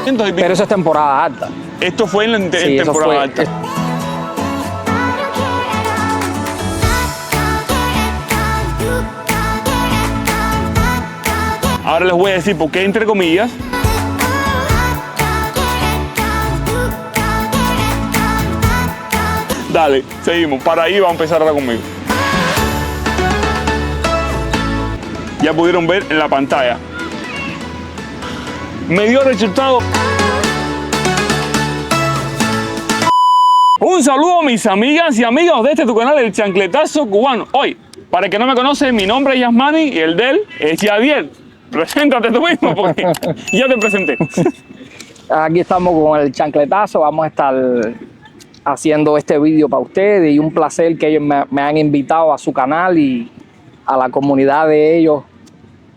Pero eso es temporada alta. Esto fue en Sí, eso temporada fue- alta. Ahora les voy a decir por qué entre comillas. Dale, seguimos. Para ahí va a empezar ahora conmigo. Ya pudieron ver en la pantalla. Me dio resultado. Un saludo a mis amigas y amigos de tu canal, El Chancletazo Cubano. Hoy, para el que no me conoce, mi nombre es Yasmani y el de él es Yadiel. Preséntate tú mismo porque ya te presenté. Aquí estamos con el chancletazo. Vamos a estar haciendo este vídeo para ustedes y un placer que ellos me han invitado a su canal y a la comunidad de ellos.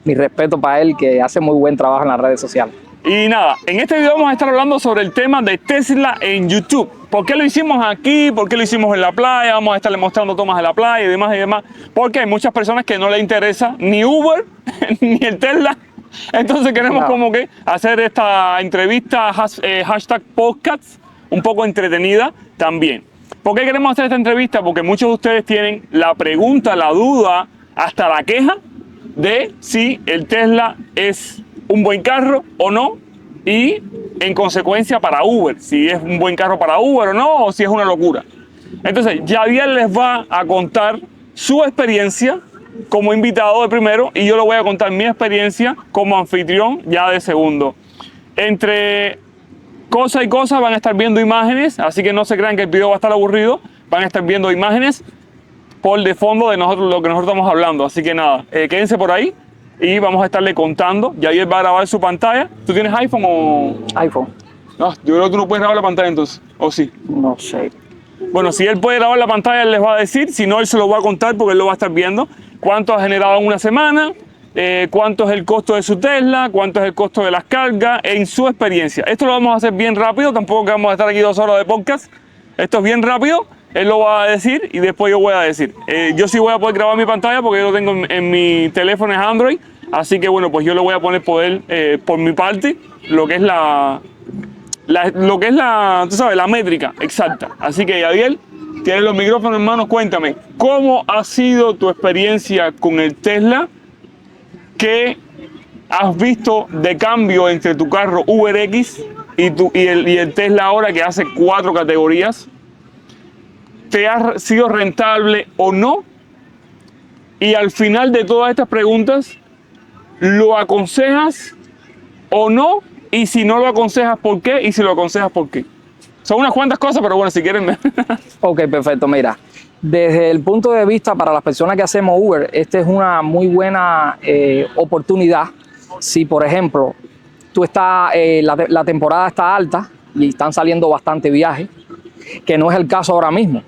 Mi respeto para él, que hace muy buen trabajo en las redes sociales. Y nada, en este video vamos a estar hablando sobre el tema de Tesla en YouTube. ¿Por qué lo hicimos aquí? ¿Por qué lo hicimos en la playa? Vamos a estarle mostrando tomas de la playa y demás y demás. Porque hay muchas personas que no les interesa ni Uber ni el Tesla. Entonces queremos como que hacer esta entrevista hashtag podcast un poco entretenida también. ¿Por qué queremos hacer esta entrevista? Porque muchos de ustedes tienen la pregunta, la duda, hasta la queja de si el Tesla es un buen carro o no, y en consecuencia para Uber, si es un buen carro para Uber o no, o si es una locura. Entonces, Yadiel les va a contar su experiencia como invitado de primero y yo le voy a contar mi experiencia como anfitrión ya de segundo. Entre cosa y cosa van a estar viendo imágenes, así que no se crean que el video va a estar aburrido, van a estar viendo imágenes por de fondo de nosotros, lo que nosotros estamos hablando. Así que nada, quédense por ahí y vamos a estarle contando. Yadiel va a grabar su pantalla. ¿Tú tienes iPhone o...? iPhone. No, yo creo que tú no puedes grabar la pantalla entonces, ¿o sí? No sé. Bueno, si él puede grabar la pantalla, él les va a decir. Si no, él se lo va a contar porque él lo va a estar viendo. ¿Cuánto ha generado en una semana? ¿Cuánto es el costo de su Tesla? ¿Cuánto es el costo de las cargas? En su experiencia. Esto lo vamos a hacer bien rápido. Tampoco que vamos a estar aquí 2 horas de podcast. Esto es bien rápido. Él lo va a decir y después yo voy a decir. Yo sí voy a poder grabar mi pantalla porque yo lo tengo en mi teléfono, es Android. Así que bueno, pues yo le voy a poner poder, por mi parte, lo que es tú sabes, la métrica exacta. Así que Yadiel, tienes los micrófonos en manos, cuéntame, ¿cómo ha sido tu experiencia con el Tesla? ¿Qué has visto de cambio entre tu carro UberX y el Tesla ahora, que hace 4 categorías? ¿Te ha sido rentable o no? Y al final de todas estas preguntas, ¿lo aconsejas o no? Y si no lo aconsejas, ¿por qué? Y si lo aconsejas, ¿por qué? Son unas cuantas cosas, pero bueno, si quieren... Ok, perfecto. Mira, desde el punto de vista para las personas que hacemos Uber, esta es una muy buena oportunidad. Si, por ejemplo, tú estás, la temporada está alta y están saliendo bastante viajes, que no es el caso ahora mismo.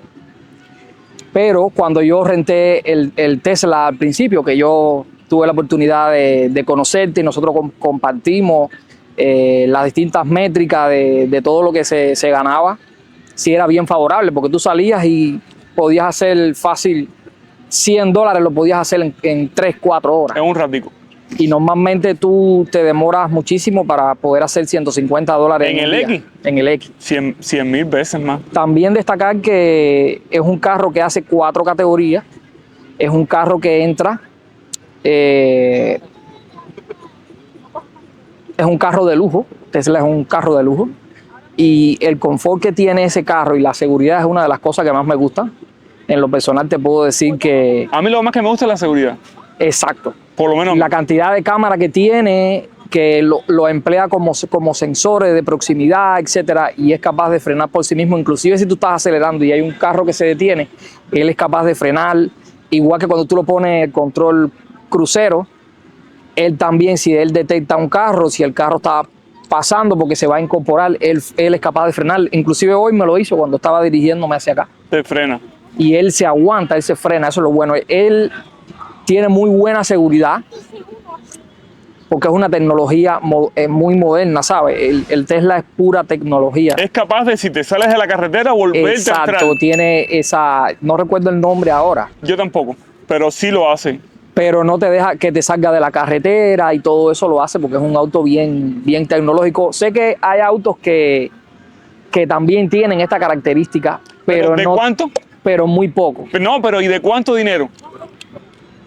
Pero cuando yo renté el Tesla al principio, que yo tuve la oportunidad de conocerte y nosotros compartimos las distintas métricas de todo lo que se ganaba, sí era bien favorable, porque tú salías y podías hacer fácil $100, lo podías hacer en 3-4 horas. En un ratico. Y normalmente tú te demoras muchísimo para poder hacer $150 ¿En el X? En el X. 100.000 veces más. También destacar que es un carro que hace 4 categorías. Es un carro que entra... es un carro de lujo. Tesla es un carro de lujo. Y el confort que tiene ese carro y la seguridad es una de las cosas que más me gustan. En lo personal te puedo decir que... A mí lo más que me gusta es la seguridad. Exacto. Por lo menos... La cantidad de cámara que tiene, que lo emplea como sensores de proximidad, etcétera, y es capaz de frenar por sí mismo. Inclusive si tú estás acelerando y hay un carro que se detiene, él es capaz de frenar. Igual que cuando tú lo pones el control crucero, él también, si él detecta un carro, si el carro está pasando porque se va a incorporar, él es capaz de frenar. Inclusive hoy me lo hizo cuando estaba dirigiéndome hacia acá. Te frena. Y él se aguanta, él se frena, eso es lo bueno. Él tiene muy buena seguridad porque es una tecnología muy moderna, ¿sabes? El Tesla es pura tecnología. Es capaz de, si te sales de la carretera, volverte atrás. Exacto, tiene esa... No recuerdo el nombre ahora. Yo tampoco, pero sí lo hace. pero no te deja que te salga de la carretera y todo eso lo hace porque es un auto bien, bien tecnológico. Sé que hay autos que también tienen esta característica, pero ¿De no, cuánto? pero muy poco. No, pero ¿y de cuánto dinero?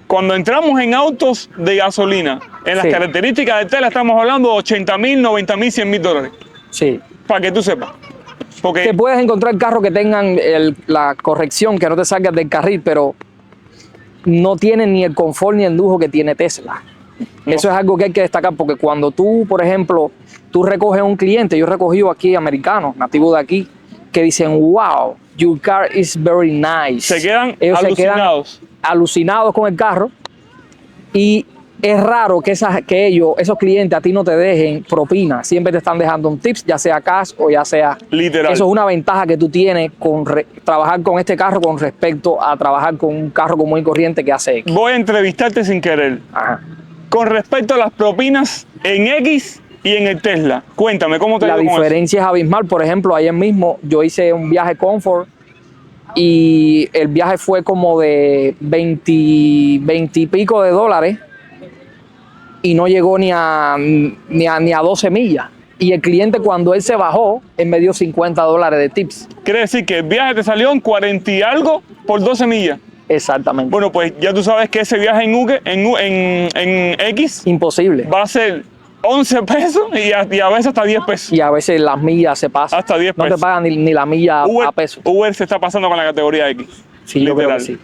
Cuando entramos en autos de gasolina, en las Sí. características de Tesla estamos hablando de 80,000, 90,000, 100,000 dólares. Sí. Para que tú sepas. Porque Te puedes encontrar carros que tengan la corrección, que no te salgas del carril, pero no tienen ni el confort ni el lujo que tiene Tesla. No. Eso es algo que hay que destacar porque cuando tú, por ejemplo, tú recoges a un cliente, yo he recogido aquí americanos, nativos de aquí, que dicen, wow, your car is very nice. se quedan Ellos alucinados. se quedan alucinados con el carro y es raro que esos clientes a ti no te dejen propina, siempre te están dejando un tips, ya sea cash o ya sea... Literal. Eso es una ventaja que tú tienes con trabajar con este carro con respecto a trabajar con un carro común y corriente que hace X. Voy a entrevistarte sin querer. Ajá. Con respecto a las propinas en X y en el Tesla, cuéntame, ¿cómo te La ha ido con eso? diferencia es abismal. Por ejemplo, ayer mismo yo hice un viaje Comfort y el viaje fue como de 20 y pico de dólares y no llegó ni a 12 millas. Y el cliente cuando él se bajó, él me dio $50 de tips. Quiere decir que el viaje te salió en 40 y algo por 12 millas. Exactamente. Bueno, pues ya tú sabes que ese viaje en X Imposible. va a ser 11 pesos y a veces hasta 10 pesos. Y a veces las millas se pasan. Hasta 10 No te pesos. pagan ni la milla a pesos. Uber se está pasando con la categoría X. Sí, yo creo que sí.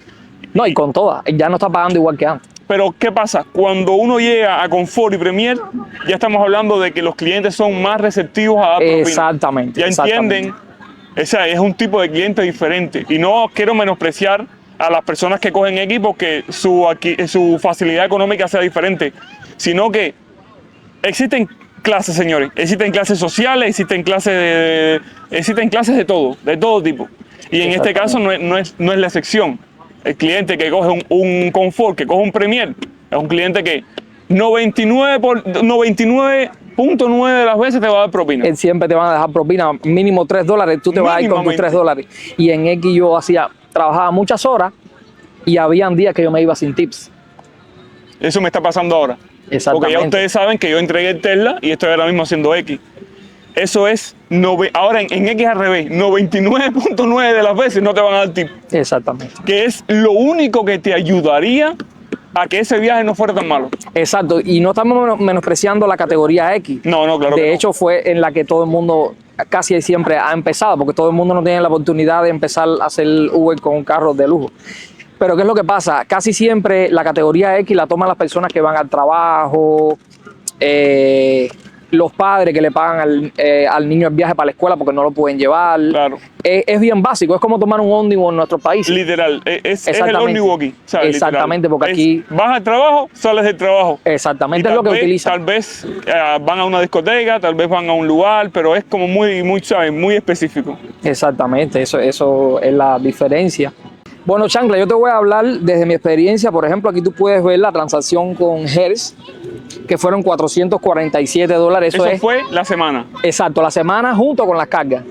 No, y con todas. Ya no está pagando igual que antes. Pero ¿qué pasa? Cuando uno llega a Confort y Premier, ya estamos hablando de que los clientes son más receptivos a dar propina. Exactamente. Ya entienden, o sea, es un tipo de cliente diferente. Y no quiero menospreciar a las personas que cogen X porque su facilidad económica sea diferente, sino que existen clases, señores. Existen clases sociales, existen clases de todo tipo. Y en este caso no es la excepción. El cliente que coge un Confort, que coge un Premier, es un cliente que 99.9 de las veces te va a dar propina. Siempre te van a dejar propina, mínimo $3, tú te vas a ir con tus $3. Y en X yo trabajaba muchas horas y habían días que yo me iba sin tips. Eso me está pasando ahora. Exactamente. Porque ya ustedes saben que yo entregué el Tesla y estoy ahora mismo haciendo X. Eso es, ahora en X al revés, 99.9 de las veces no te van a dar tip. Exactamente. Que es lo único que te ayudaría a que ese viaje no fuera tan malo. Exacto, y no estamos menospreciando la categoría X. No, claro que no. De hecho, fue en la que todo el mundo casi siempre ha empezado, porque todo el mundo no tiene la oportunidad de empezar a hacer Uber con un carro de lujo. Pero ¿qué es lo que pasa? Casi siempre la categoría X la toman las personas que van al trabajo, los padres que le pagan al niño el viaje para la escuela porque no lo pueden llevar. Claro. Es bien básico, es como tomar un ómnibus en nuestro país. Literal, es el ómnibus aquí. ¿Sabes? Exactamente, literal. porque aquí... Vas al trabajo, sales del trabajo. Exactamente, es lo que utilizan. Tal vez van a una discoteca, tal vez van a un lugar, pero es como muy, ¿sabes? Muy específico. Exactamente, eso es la diferencia. Bueno, Chancla, yo te voy a hablar desde mi experiencia. Por ejemplo, aquí tú puedes ver la transacción con Hertz, que fueron $447. Eso fue la semana. Exacto, la semana junto con las cargas.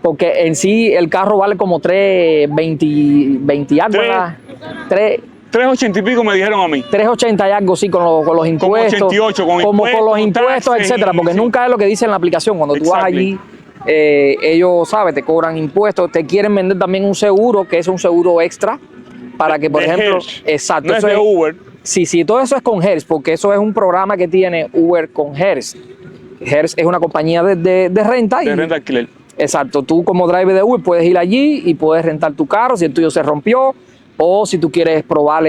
Porque en sí el carro vale como 320 algo. 380 y pico me dijeron a mí. 380 y algo, sí, con los impuestos. Como 88, con los impuestos, taxes, etcétera. Porque sí. Nunca es lo que dice en la aplicación. Cuando tú vas allí, ellos, ¿sabes? Te cobran impuestos. Te quieren vender también un seguro, que es un seguro extra. Para que, por ejemplo... Hertz. Exacto. No es de Uber. Sí, todo eso es con Hertz, porque eso es un programa que tiene Uber con Hertz. Hertz es una compañía de renta. De renta alquiler. Exacto, tú como driver de Uber puedes ir allí y puedes rentar tu carro si el tuyo se rompió o si tú quieres probar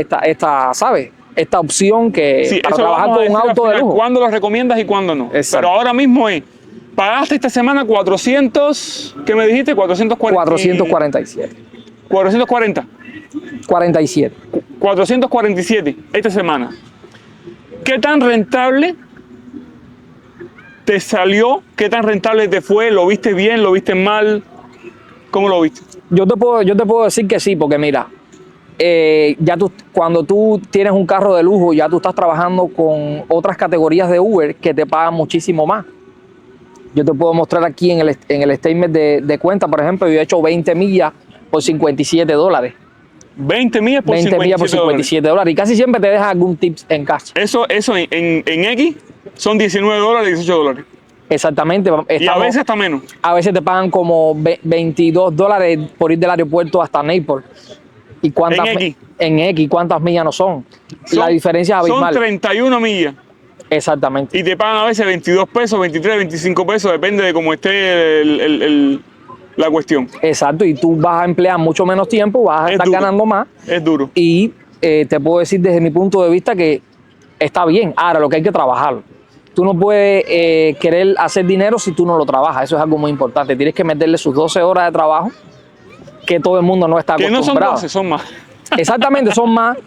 ¿sabes? Esta opción que Sí, para eso trabajar vamos a con un decir auto al de final, lujo. ¿cuándo lo recomiendas y cuándo no? Exacto. Pero ahora mismo pagaste esta semana 400, ¿qué me dijiste? 447. 440. 47. 447 esta semana. ¿Qué tan rentable te salió? ¿Qué tan rentable te fue? ¿Lo viste bien? ¿Lo viste mal? ¿Cómo lo viste? Yo te puedo decir que sí, porque mira, cuando tú tienes un carro de lujo, ya tú estás trabajando con otras categorías de Uber que te pagan muchísimo más. Yo te puedo mostrar aquí en el statement de cuenta, por ejemplo, yo he hecho 20 millas por $57. 20 millas por 20 millas por 57 dólares. 57 dólares. Y casi siempre te dejan algún tips en cash. Eso en X son 19 dólares, 18 dólares. Exactamente. Y a veces está menos. A veces te pagan como 22 dólares por ir del aeropuerto hasta Naples. ¿Y cuántas, En X. En X, ¿cuántas millas no son? La diferencia es abismal. Son 31 millas. Exactamente. Y te pagan a veces 22 pesos, 23, 25 pesos, depende de cómo esté la cuestión. Exacto. Y tú vas a emplear mucho menos tiempo, vas a estar ganando más. Es duro. Y te puedo decir desde mi punto de vista que está bien. Ahora, lo que hay que trabajarlo. Tú no puedes querer hacer dinero si tú no lo trabajas. Eso es algo muy importante. Tienes que meterle sus 12 horas de trabajo, que todo el mundo no está acostumbrado. Que no son 12, son más. Exactamente, son más.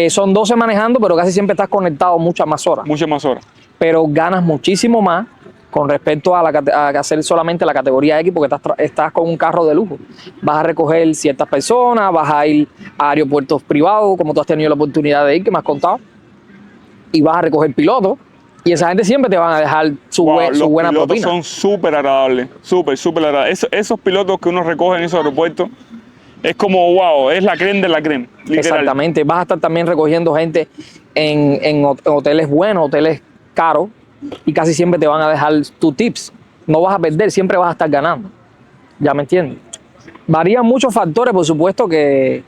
Son 12 manejando, pero casi siempre estás conectado muchas más horas. Muchas más horas. Pero ganas muchísimo más con respecto a hacer solamente la categoría X, porque estás con un carro de lujo. Vas a recoger ciertas personas, vas a ir a aeropuertos privados, como tú has tenido la oportunidad de ir, que me has contado, y vas a recoger pilotos. Y esa gente siempre te van a dejar su buena propina. Los pilotos son súper agradables, súper agradables. Esos pilotos que uno recoge en esos aeropuertos es como, wow, es la creme de la creme, literal. Exactamente. Vas a estar también recogiendo gente en hoteles buenos, hoteles caros, y casi siempre te van a dejar tus tips. No vas a perder, siempre vas a estar ganando. ¿Ya me entiendes? Varían muchos factores, por supuesto, que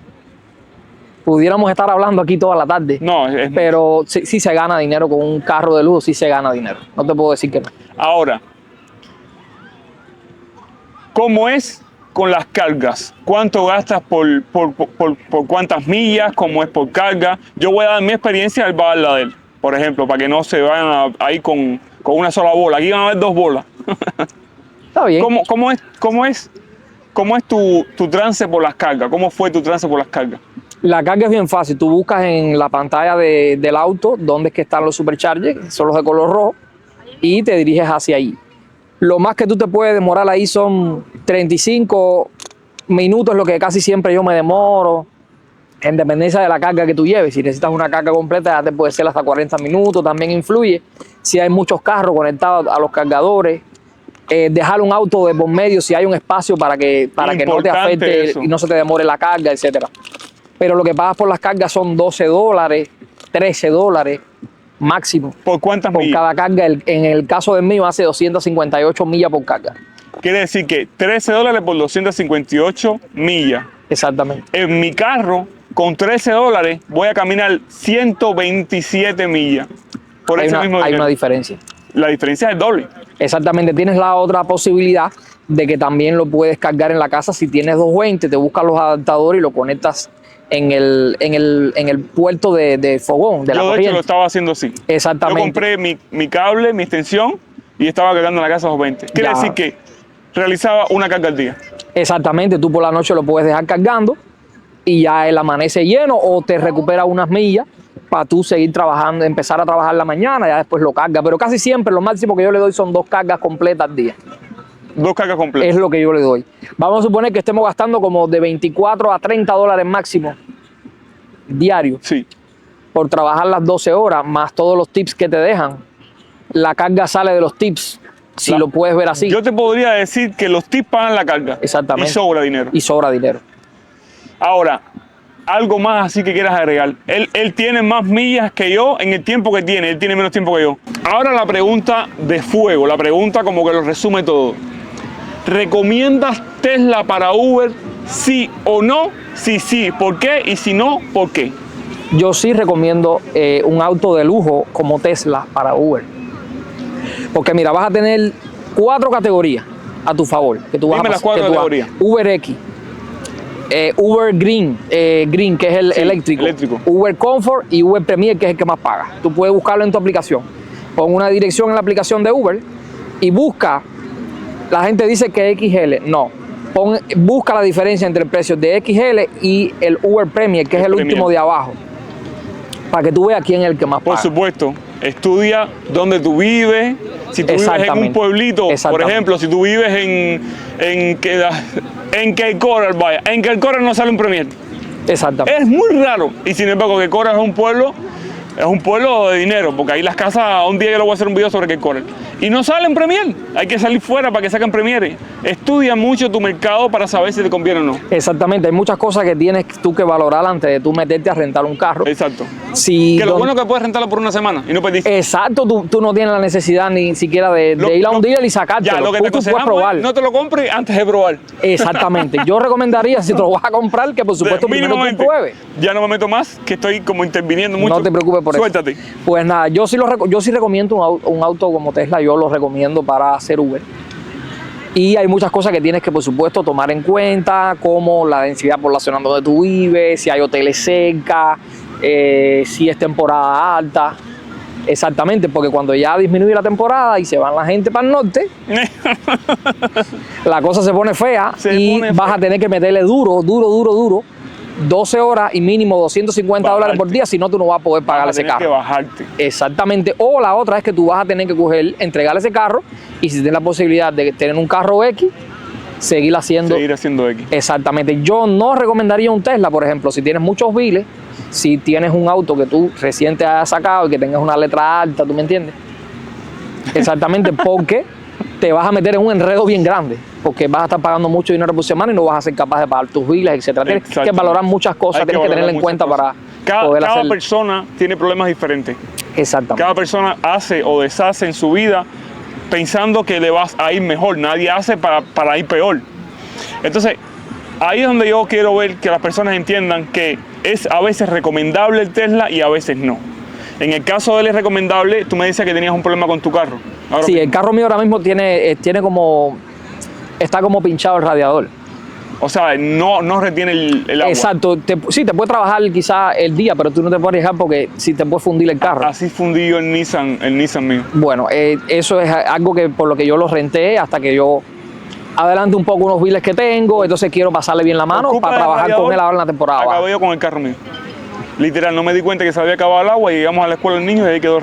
pudiéramos estar hablando aquí toda la tarde. No, pero sí se gana dinero con un carro de lujo, sí se gana dinero. No te puedo decir que no. Ahora, ¿cómo es con las cargas? ¿Cuánto gastas por cuántas millas? ¿Cómo es por carga? Yo voy a dar mi experiencia, él va a dar la de él. Por ejemplo, para que no se vayan a ir con una sola bola. Aquí van a haber 2 bolas. Está bien. ¿Cómo es tu trance por las cargas? ¿Cómo fue tu trance por las cargas? La carga es bien fácil. Tú buscas en la pantalla del auto dónde es que están los superchargers, son los de color rojo, y te diriges hacia ahí. Lo más que tú te puedes demorar ahí son 35 minutos, lo que casi siempre yo me demoro, en dependencia de la carga que tú lleves. Si necesitas una carga completa, ya te puede ser hasta 40 minutos, también influye. Si hay muchos carros conectados a los cargadores, dejar un auto de por medio si hay un espacio para que no te afecte y no se te demore la carga, etcétera. Pero lo que pagas por las cargas son 12 dólares, 13 dólares máximo. ¿Por cuántas millas? Por cada carga. En el caso del mío hace 258 millas por carga. Quiere decir que 13 dólares por 258 millas. Exactamente. En mi carro, con 13 dólares, voy a caminar 127 millas. Por ese mismo dinero. Hay una diferencia. La diferencia es el doble. Exactamente. Tienes la otra posibilidad de que también lo puedes cargar en la casa. Si tienes 220, te buscas los adaptadores y lo conectas en el puerto de fogón, de la corriente. Yo de hecho lo estaba haciendo así. Exactamente. Yo compré mi cable, mi extensión y estaba cargando en la casa 220. Quiere decir que realizaba una carga al día. Exactamente. Tú por la noche lo puedes dejar cargando y ya él amanece lleno o te recupera unas millas para tú seguir trabajando, empezar a trabajar la mañana, ya después lo carga. Pero casi siempre lo máximo que yo le doy son 2 cargas completas al día. 2 cargas completas. Es lo que yo le doy. Vamos a suponer que estemos gastando como de 24 a 30 dólares máximo diario. Sí. Por trabajar las 12 horas, más todos los tips que te dejan. La carga sale de los tips, si lo puedes ver así. Yo te podría decir que los tips pagan la carga. Exactamente. Y sobra dinero. Y sobra dinero. Ahora, algo más así que quieras agregar. Él tiene más millas que yo en el tiempo que tiene. Él tiene menos tiempo que yo. Ahora la pregunta de fuego, la pregunta como que lo resume todo. ¿Recomiendas Tesla para Uber? ¿Sí o no? Si sí, ¿por qué? Y si no, ¿por qué? Yo sí recomiendo un auto de lujo como Tesla para Uber. Porque mira, vas a tener 4 categorías a tu favor. Que tú vas Dime las 4 categorías. Uber X, Uber Green, que es el eléctrico, Uber Comfort y Uber Premier, que es el que más paga. Tú puedes buscarlo en tu aplicación. Pon una dirección en la aplicación de Uber y busca. La gente dice que XL, no. Busca la diferencia entre el precio de XL y el Uber Premier, que es el último de abajo, para que tú veas quién es el que más paga. Por supuesto, estudia dónde tú vives. Si tú vives en un pueblito, por ejemplo, si tú vives en Cape Coral, vaya, en Cape Coral no sale un Premier. Exactamente. Es muy raro. Y sin embargo, Cape Coral es un pueblo de dinero, porque ahí las casas, un día yo le voy a hacer un video sobre Cape Coral. Y no salen Premier, hay que salir fuera para que saquen Premiere. estudia mucho tu mercado para saber si te conviene o no. Exactamente, hay muchas cosas que tienes tú que valorar antes de tú meterte a rentar un carro. Exacto. Si Que lo bueno es que puedes rentarlo por una semana y no perdiste. Exacto, tú no tienes la necesidad ni siquiera de ir a un dealer y sacártelo. Ya, lo que te Tú puedes aconsejamos probar. es no te lo compres antes de probar. Exactamente. Yo recomendaría, si te lo vas a comprar, que por supuesto primero tú Mínimamente. pruebes. Ya no me meto más, que estoy como interviniendo mucho. No te preocupes por Suéltate. eso. Pues nada, yo sí recomiendo un auto como Tesla, yo lo recomiendo para hacer Uber. Y hay muchas cosas que tienes que, por supuesto, tomar en cuenta, como la densidad poblacional donde tú vives, si hay hoteles cerca, si es temporada alta. Exactamente, porque cuando ya disminuye la temporada y se van la gente para el norte, la cosa se pone fea vas a tener que meterle duro, 12 horas y mínimo $250 por día, si no tú no vas a poder pagar ese carro. Que bajarte. Exactamente. O la otra es que tú vas a tener que entregar ese carro y si tienes la posibilidad de tener un carro X, seguir haciendo X. Exactamente. Yo no recomendaría un Tesla, por ejemplo, si tienes muchos biles, si tienes un auto que tú recién te hayas sacado y que tengas una letra alta, ¿tú me entiendes? Exactamente, porque te vas a meter en un enredo bien grande, porque vas a estar pagando mucho dinero por semana y no vas a ser capaz de pagar tus biles, etcétera. Tienes que valorar muchas cosas, tienes que tenerla en cuenta para poder hacer. Cada persona tiene problemas diferentes. Exactamente. Cada persona hace o deshace en su vida pensando que le vas a ir mejor. Nadie hace para ir peor. Entonces, ahí es donde yo quiero ver que las personas entiendan que es a veces recomendable el Tesla y a veces no. En el caso de él es recomendable, tú me decías que tenías un problema con tu carro. Sí, el carro mío ahora mismo está como pinchado el radiador. O sea, no retiene el agua. Exacto. Sí, te puede trabajar quizás el día, pero tú no te puedes arriesgar porque si te puede fundir el carro. Así fundió el Nissan mío. Bueno, eso es algo que por lo que yo lo renté hasta que yo adelante un poco unos biles que tengo, entonces quiero pasarle bien la mano para trabajar con él ahora en la temporada. Acabé yo con el carro mío. Literal, no me di cuenta que se había acabado el agua y llegamos a la escuela del niño y ahí quedó.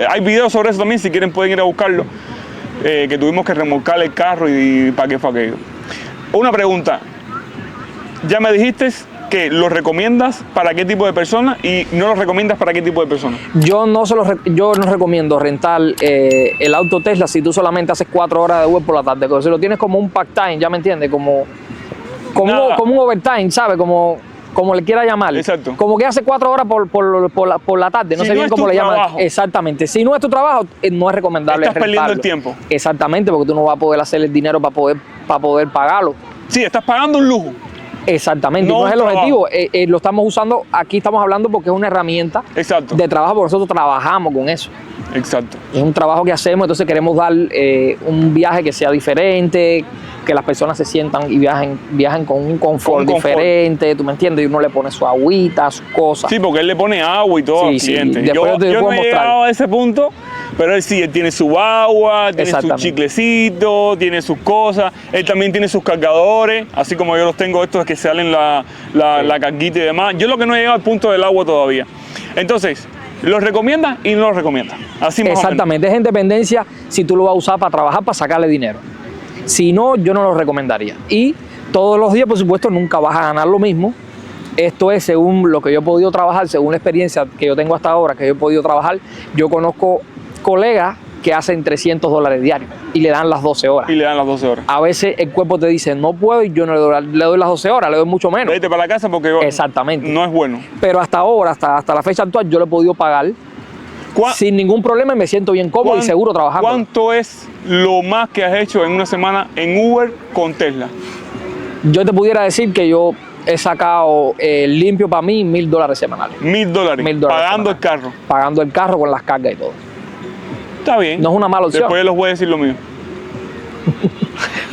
Hay videos sobre eso también, si quieren pueden ir a buscarlo. Que tuvimos que remolcar el carro y para qué fue aquello. Una pregunta. Ya me dijiste que lo recomiendas para qué tipo de personas y no lo recomiendas para qué tipo de personas. Yo no recomiendo rentar el auto Tesla si tú solamente haces 4 horas de Uber por la tarde. Si lo tienes como un part-time, ¿ya me entiendes? Como un overtime, ¿sabes? Como le quiera llamar. Exacto. Como que hace 4 horas por la tarde, no sé bien cómo le llaman. Exactamente. Si no es tu trabajo, no es recomendable Estás perdiendo el tiempo. Exactamente, porque tú no vas a poder hacer el dinero para poder pagarlo. Sí, estás pagando un lujo. Exactamente, no es el objetivo. Lo estamos usando, aquí estamos hablando porque es una herramienta de trabajo, porque nosotros trabajamos con eso. Exacto. Es un trabajo que hacemos, entonces queremos dar un viaje que sea diferente, que las personas se sientan y viajen con un confort diferente, ¿tú me entiendes? Y uno le pone su agüita, sus cosas. Sí, porque él le pone agua y todo al cliente. Yo no he llegado a ese punto, pero él sí, él tiene su agua, tiene su chiclecito, tiene sus cosas, él también tiene sus cargadores, así como yo los tengo estos que salen la carguita y demás. Yo lo que no he llegado al punto del agua todavía. Entonces, ¿los recomiendas y no los recomiendas? Así más exactamente, es en dependencia si tú lo vas a usar para trabajar, para sacarle dinero. Si no, yo no lo recomendaría. Y todos los días, por supuesto, nunca vas a ganar lo mismo. Esto es según lo que yo he podido trabajar, según la experiencia que yo tengo hasta ahora, que yo he podido trabajar. Yo conozco colegas que hacen $300 diarios y le dan las 12 horas. Y le dan las 12 horas. A veces el cuerpo te dice, no puedo y yo no le doy las 12 horas, le doy mucho menos. Vete para la casa porque exactamente. No es bueno. Pero hasta ahora, hasta la fecha actual, yo lo he podido pagar sin ningún problema y me siento bien cómodo y seguro trabajando. ¿Cuánto es lo más que has hecho en una semana en Uber con Tesla? Yo te pudiera decir que yo he sacado limpio para mí $1,000 semanales. $1,000. Pagando el carro. Pagando el carro con las cargas y todo. Está bien. No es una mala opción. Después les voy a decir lo mío.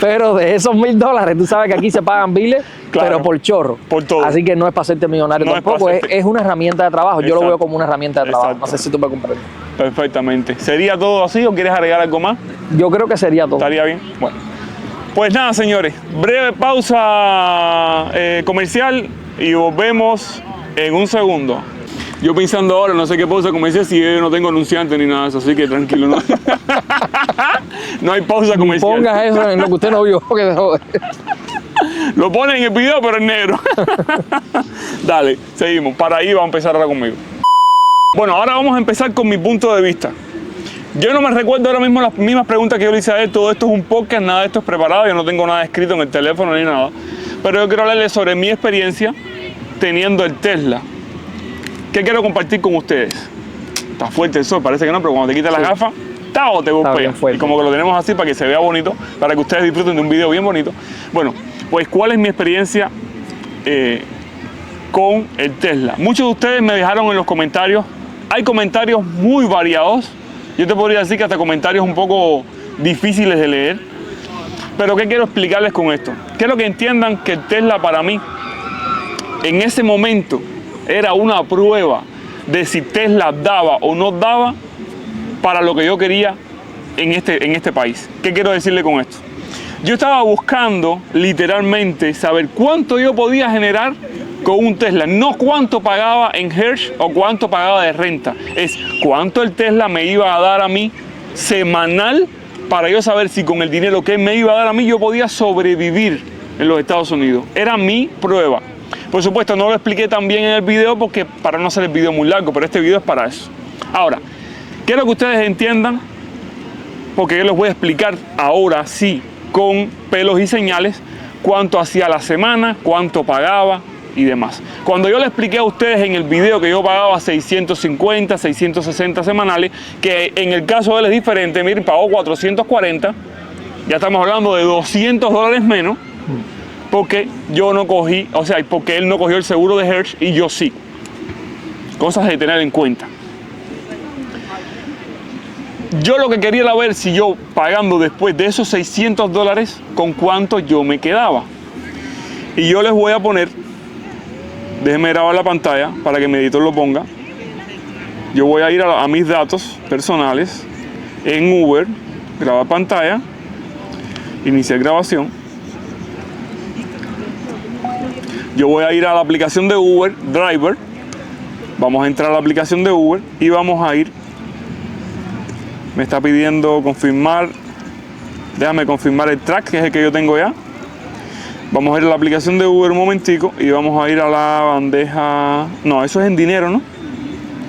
Pero de esos $1,000, tú sabes que aquí se pagan biles, claro, pero por chorro. Por todo. Así que no es para hacerte millonario tampoco, es una herramienta de trabajo. Exacto. Yo lo veo como una herramienta de trabajo. No sé si tú me comprendes. Perfectamente. ¿Sería todo así o quieres agregar algo más? Yo creo que sería todo. Estaría bien. Bueno. Pues nada, señores. Breve pausa comercial y volvemos en un segundo. Yo pensando ahora, no sé qué pausa comercial si yo no tengo anunciante ni nada de eso, así que tranquilo, no, no hay pausa comercial. Pongas eso en lo que usted no vio. Lo ponen en el video, pero en negro. Dale, seguimos. Para ahí va a empezar ahora conmigo. Bueno, ahora vamos a empezar con mi punto de vista. Yo no me recuerdo ahora mismo las mismas preguntas que yo le hice a él. Todo esto es un podcast, nada de esto es preparado. Yo no tengo nada escrito en el teléfono ni nada. Pero yo quiero hablarles sobre mi experiencia teniendo el Tesla. ¿Qué quiero compartir con ustedes? Está fuerte el sol, parece que no, pero cuando te quitas las gafas, ¡tao!, te golpea. Y como que lo tenemos así para que se vea bonito, para que ustedes disfruten de un video bien bonito. Bueno, pues ¿cuál es mi experiencia con el Tesla? Muchos de ustedes me dejaron en los comentarios. Hay comentarios muy variados. Yo te podría decir que hasta comentarios un poco difíciles de leer. Pero ¿qué quiero explicarles con esto? Quiero que entiendan que el Tesla para mí, en ese momento, era una prueba de si Tesla daba o no daba para lo que yo quería en este país. ¿Qué quiero decirle con esto? Yo estaba buscando literalmente saber cuánto yo podía generar con un Tesla, no cuánto pagaba en Hertz o cuánto pagaba de renta, es cuánto el Tesla me iba a dar a mí semanal para yo saber si con el dinero que me iba a dar a mí yo podía sobrevivir en los Estados Unidos. Era mi prueba. Por supuesto, no lo expliqué tan bien en el video porque para no hacer el video muy largo, pero este video es para eso. Ahora, quiero que ustedes entiendan, porque yo les voy a explicar ahora sí, con pelos y señales, cuánto hacía la semana, cuánto pagaba y demás. Cuando yo le expliqué a ustedes en el video que yo pagaba 650, 660 semanales, que en el caso de él es diferente, miren, pagó 440, ya estamos hablando de $200 menos, porque yo no cogí, o sea, porque él no cogió el seguro de Hertz y yo sí. Cosas de tener en cuenta. Yo lo que quería era ver si yo pagando después de esos $600, con cuánto yo me quedaba. Y yo les voy a poner, déjenme grabar la pantalla para que mi editor lo ponga. Yo voy a ir a mis datos personales en Uber, grabar pantalla, iniciar grabación. Yo voy a ir a la aplicación de Uber, Driver. Vamos a entrar a la aplicación de Uber y vamos a ir. Me está pidiendo confirmar. Déjame confirmar el track, que es el que yo tengo ya. Vamos a ir a la aplicación de Uber un momentico y vamos a ir a la bandeja. No, eso es en dinero, ¿no?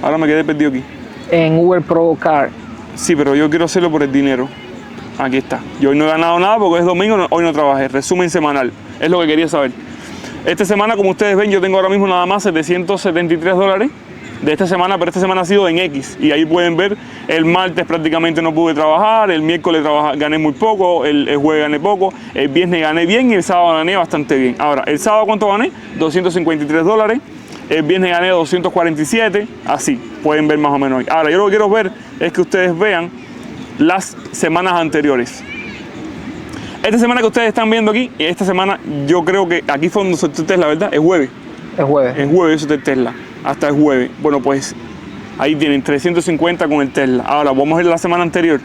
Ahora me quedé perdido aquí. En Uber Pro Car. Sí, pero yo quiero hacerlo por el dinero. Aquí está. Yo hoy no he ganado nada porque es domingo, hoy no trabajé. Resumen semanal. Es lo que quería saber. Esta semana, como ustedes ven, yo tengo ahora mismo nada más $773 de esta semana, pero esta semana ha sido en X. Y ahí pueden ver, el martes prácticamente no pude trabajar, el miércoles gané muy poco, el jueves gané poco, el viernes gané bien y el sábado gané bastante bien. Ahora, ¿el sábado cuánto gané? $253. El viernes gané 247, así, pueden ver más o menos ahí. Ahora, yo lo que quiero ver es que ustedes vean las semanas anteriores. Esta semana que ustedes están viendo aquí, esta semana yo creo que aquí fue donde solté Tesla, ¿verdad? Es jueves. Es jueves. Es jueves eso de Tesla, hasta el jueves. Bueno, pues ahí tienen 350 con el Tesla. Ahora, vamos a ir a la semana anterior.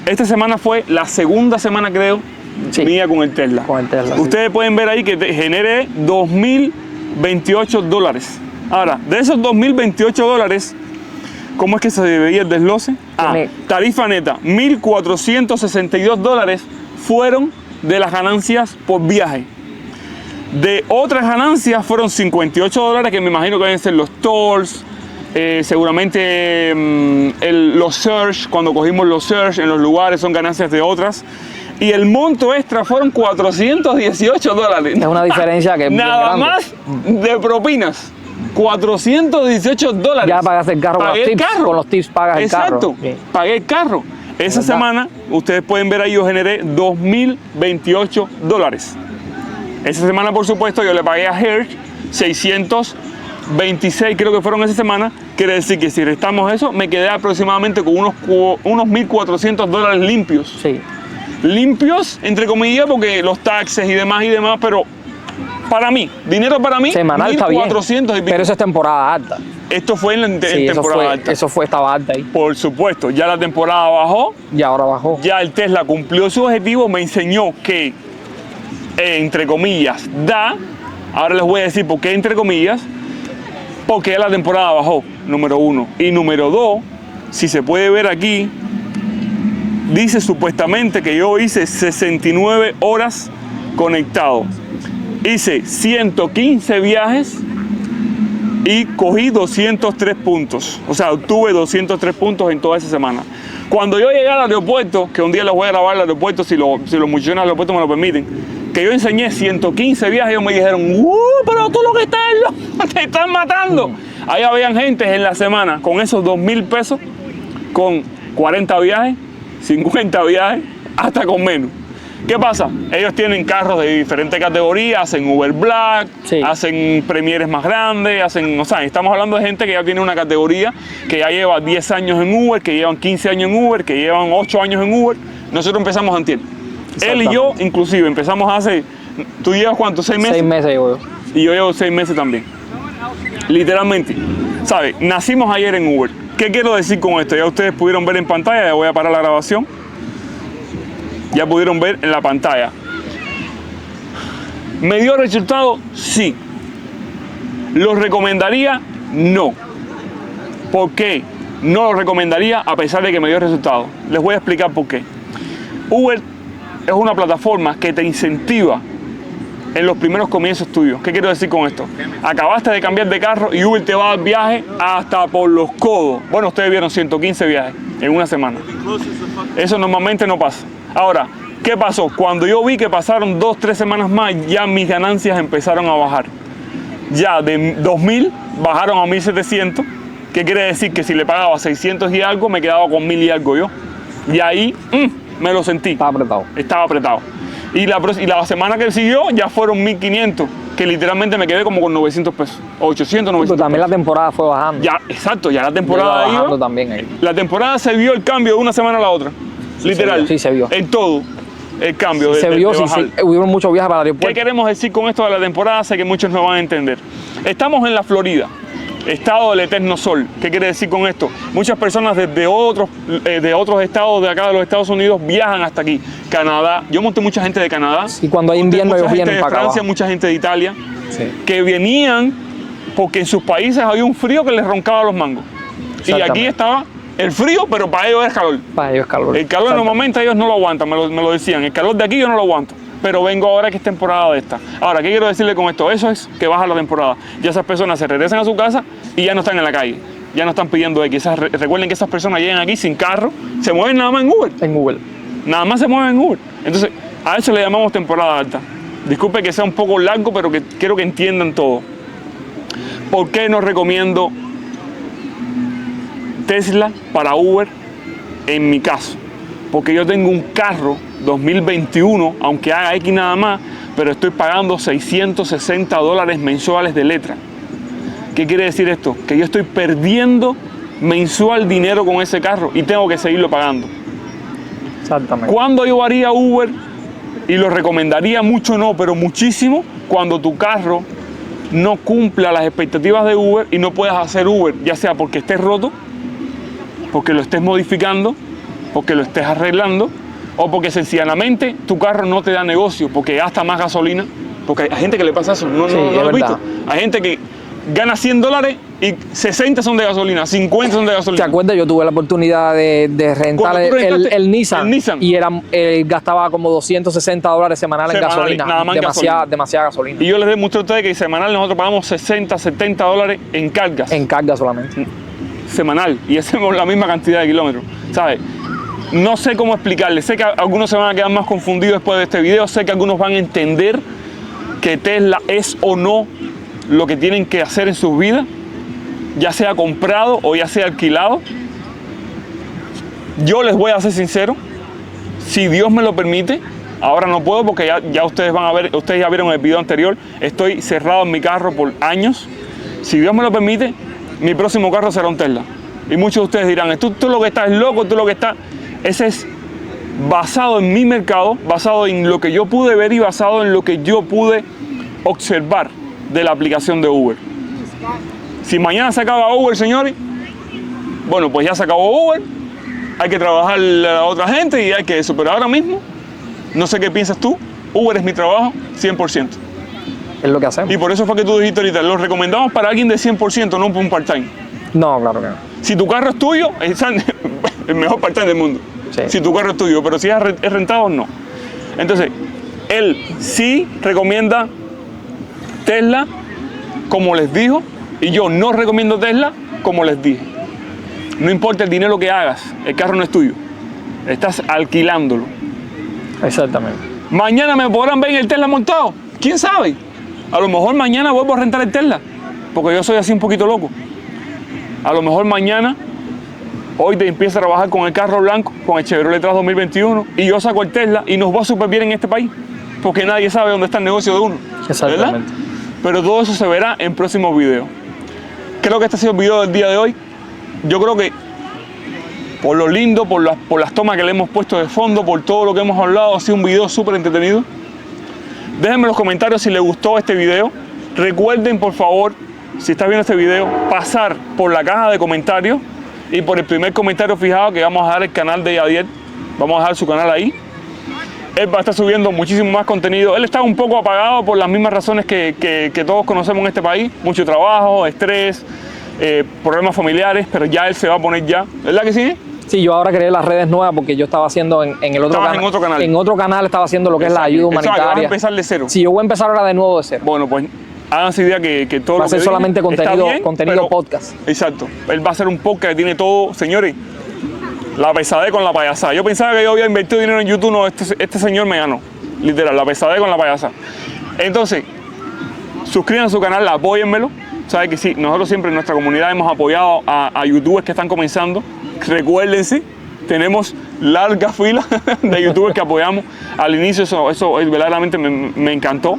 Esta semana fue la segunda semana, creo, sí, mía con el Tesla. Con el Tesla. Ustedes sí pueden ver ahí que generé $2.028. Ahora, de esos $2.028, ¿cómo es que se veía el desglose? Tarifa neta, $1.462 fueron de las ganancias por viaje. De otras ganancias fueron $58, que me imagino que deben ser los tolls, seguramente los search, cuando cogimos los search en los lugares son ganancias de otras. Y el monto extra fueron $418. Es una diferencia que es nada más de propinas. $418. Ya pagaste el carro, con los tips pagas el carro. Exacto, pagué el carro. Esa semana, ustedes pueden ver ahí, yo generé $2.028. Esa semana, por supuesto, yo le pagué a Hertz 626, creo que fueron esa semana. Quiere decir que si restamos eso, me quedé aproximadamente con unos $1.400 limpios. Sí. Limpios, entre comillas, porque los taxes y demás, pero para mí, dinero para mí, semanal está bien, 1.400 y pico. pero eso es temporada alta. Esto fue en Sí, temporada alta. Estaba alta ahí. Por supuesto, ya la temporada bajó. Y ahora bajó. Ya el Tesla cumplió su objetivo, me enseñó que, entre comillas, da. Ahora les voy a decir por qué entre comillas. Porque ya la temporada bajó, número uno. Y número dos, si se puede ver aquí, dice supuestamente que yo hice 69 horas conectado. Hice 115 viajes y cogí 203 puntos. O sea, obtuve 203 puntos en toda esa semana. Cuando yo llegué al aeropuerto, que un día les voy a grabar al aeropuerto, si los muchachos del aeropuerto me lo permiten, que yo enseñé 115 viajes, ellos me dijeron, pero tú lo que estás es loco, te están matando. Ahí habían gente en la semana con esos 2.000 pesos, con 40 viajes, 50 viajes, hasta con menos. ¿Qué pasa? Ellos tienen carros de diferentes categorías, hacen Uber Black, Sí. hacen Premieres más grandes, o sea, estamos hablando de gente que ya tiene una categoría, que ya lleva 10 años en Uber, que llevan 15 años en Uber, que llevan 8 años en Uber. Nosotros empezamos antier. Él y yo, inclusive, empezamos hace, ¿tú llevas cuánto? ¿6 meses? 6 meses llevo yo. Y yo llevo 6 meses también. Literalmente. ¿Sabes? Nacimos ayer en Uber. ¿Qué quiero decir con esto? Ya ustedes pudieron ver en pantalla, ya voy a parar la grabación. Ya pudieron ver en la pantalla. ¿Me dio resultado? Sí. ¿Lo recomendaría? No. ¿Por qué no lo recomendaría a pesar de que me dio resultado? Les voy a explicar por qué. Uber es una plataforma que te incentiva en los primeros comienzos tuyos. ¿Qué quiero decir con esto? Acabaste de cambiar de carro y Uber te va a dar viaje hasta por los codos. Bueno, ustedes vieron 115 viajes en una semana. Eso normalmente no pasa. Ahora, ¿qué pasó? Cuando yo vi que pasaron 2, 3 semanas más, ya mis ganancias empezaron a bajar. Ya de 2.000 bajaron a 1.700. ¿Qué quiere decir? Que si le pagaba 600 y algo, me quedaba con 1.000 y algo yo. Y ahí me lo sentí. Estaba apretado. Estaba apretado. Y la semana que siguió ya fueron 1.500, que literalmente me quedé como con 900 pesos. 800, 900 Pero también pesos. la temporada fue bajando. Ya, exacto, ya la temporada Iba bajando iba. también ahí. La temporada se vio el cambio de una semana a la otra. Literal. Sí, se vio. En todo. El cambio Se de vio, de sí, bajar. hubieron muchos viajes para el ¿Qué aeropuerto. queremos decir con esto de la temporada? Sé que muchos no van a entender. Estamos en la Florida, estado del eterno sol. ¿Qué quiere decir con esto? Muchas personas desde otros estados de acá de los Estados Unidos viajan hasta aquí. Canadá, yo monté mucha gente de Canadá. Y cuando hay invierno mucha ellos gente vienen de para acá Francia, abajo. mucha gente de Italia, Sí. que venían porque en sus países había un frío que les roncaba los mangos. Y aquí Exactamente. estaba el frío, pero para ellos es calor. Para ellos es calor. El calor normalmente ellos no lo aguantan, me lo decían. El calor de aquí yo no lo aguanto. Pero vengo ahora que es temporada de esta. Ahora, ¿qué quiero decirle con esto? Eso es que baja la temporada. Ya esas personas se regresan a su casa y ya no están en la calle. Ya no están pidiendo X. Recuerden que esas personas llegan aquí sin carro, se mueven nada más en Uber. En Google. Nada más se mueven en Uber. Entonces, a eso le llamamos temporada alta. Disculpe que sea un poco largo, pero que quiero que entiendan todo. ¿Por qué no recomiendo Tesla para Uber en mi caso? Porque yo tengo un carro 2021, aunque haga X nada más, pero estoy pagando $660 mensuales de letra. ¿Qué quiere decir esto? Que yo estoy perdiendo mensual dinero con ese carro y tengo que seguirlo pagando. Exactamente. ¿Cuándo yo haría Uber? Y lo recomendaría mucho, no, pero muchísimo, cuando tu carro no cumpla las expectativas de Uber y no puedas hacer Uber, ya sea porque estés roto, porque lo estés modificando, porque lo estés arreglando, o porque sencillamente tu carro no te da negocio, porque gasta más gasolina, porque hay gente que le pasa eso, no Sí, lo es has visto. verdad. Hay gente que gana $100 y 60 son de gasolina, 50 son de ¿Te gasolina. acuerdas? Yo tuve la oportunidad de rentar Cuando tú rentaste el Nissan. el Nissan. Y gastaba como $260 semanal en Semanal, gasolina. nada más en Demasiada gasolina. Y yo les demuestro a ustedes que semanal nosotros pagamos 60, 70 dólares en cargas. En carga solamente. Semanal. Y hacemos la misma cantidad de kilómetros. ¿Sabes? No sé cómo explicarles. Sé que algunos se van a quedar más confundidos después de este video. Sé que algunos van a entender que Tesla es o no lo que tienen que hacer en sus vidas, ya sea comprado o ya sea alquilado. Yo les voy a ser sincero, si Dios me lo permite, ahora no puedo porque ya ustedes van a ver, ustedes ya vieron el video anterior, estoy cerrado en mi carro por años. Si Dios me lo permite, mi próximo carro será un Tesla. Y muchos de ustedes dirán, tú lo que estás es loco, tú lo que estás... Ese es basado en mi mercado, basado en lo que yo pude ver y basado en lo que yo pude observar de la aplicación de Uber. Si mañana se acaba Uber, señores, bueno, pues ya se acabó Uber, hay que trabajar a otra gente y hay que eso. Pero ahora mismo, no sé qué piensas tú, Uber es mi trabajo 100%. Es lo que hacemos. Y por eso fue que tú dijiste ahorita, lo recomendamos para alguien de 100%, no para un part-time. No, claro que no. Si tu carro es tuyo, es el mejor part-time del mundo. Sí. Si tu carro es tuyo, pero si es rentado, no. Entonces, él sí recomienda Tesla, como les dijo, y yo no recomiendo Tesla, como les dije. No importa el dinero que hagas, el carro no es tuyo. Estás alquilándolo. Exactamente. Mañana me podrán ver en el Tesla montado. ¿Quién sabe? A lo mejor mañana vuelvo a rentar el Tesla, porque yo soy así un poquito loco. A lo mejor mañana, hoy te empiezo a trabajar con el carro blanco, con el Chevrolet Trax 2021, y yo saco el Tesla y nos va súper bien en este país, porque nadie sabe dónde está el negocio de uno. Exactamente. ¿Verdad? Pero todo eso se verá en próximos videos. Creo que este ha sido el video del día de hoy. Yo creo que por lo lindo, por las tomas que le hemos puesto de fondo, por todo lo que hemos hablado, ha sido un video súper entretenido. Déjenme en los comentarios si les gustó este video. Recuerden, por favor, si estás viendo este video, pasar por la caja de comentarios y por el primer comentario fijado que vamos a dejar el canal de Yadier. Vamos a dejar su canal ahí. Él va a estar subiendo muchísimo más contenido. Él está un poco apagado por las mismas razones que todos conocemos en este país. Mucho trabajo, estrés, problemas familiares, pero ya él se va a poner ya. ¿Verdad que sí? Sí, yo ahora creé las redes nuevas porque yo estaba haciendo en el otro canal. En otro canal. En otro canal estaba haciendo lo que es la ayuda humanitaria. Vas a empezar de cero. Sí, yo voy a empezar ahora de nuevo de cero. Bueno, pues háganse idea que todo va lo a ser que solamente dije está contenido, bien, contenido pero- podcast. Exacto. Él va a hacer un podcast que tiene todo, señores, la pesadez con la payasada. Yo pensaba que yo había invertido dinero en YouTube, no, este señor me ganó. Literal, la pesadez con la payasada. Entonces, suscríbanse a su canal, apóyenmelo. Saben que sí, nosotros siempre en nuestra comunidad hemos apoyado a youtubers que están comenzando. Recuérdense, tenemos larga fila de youtubers que apoyamos. Al inicio eso verdaderamente me encantó,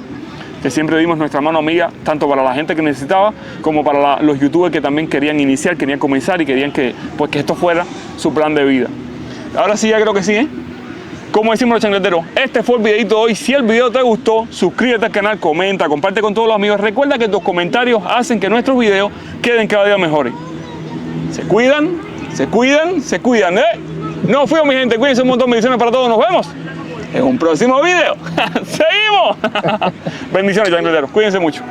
que siempre dimos nuestra mano amiga, tanto para la gente que necesitaba, como para los youtubers que también querían iniciar, querían comenzar y querían que esto fuera su plan de vida. Ahora sí, ya creo que sí, ¿eh? Como decimos los chancleteros, este fue el videito de hoy. Si el video te gustó, suscríbete al canal, comenta, comparte con todos los amigos. Recuerda que tus comentarios hacen que nuestros videos queden cada día mejores. Se cuidan, se cuidan, se cuidan, ¿eh? Nos fuimos, mi gente. Cuídense un montón. Bendiciones para todos. Nos vemos en un próximo video. ¡Seguimos! Bendiciones, chancleteros. Cuídense mucho.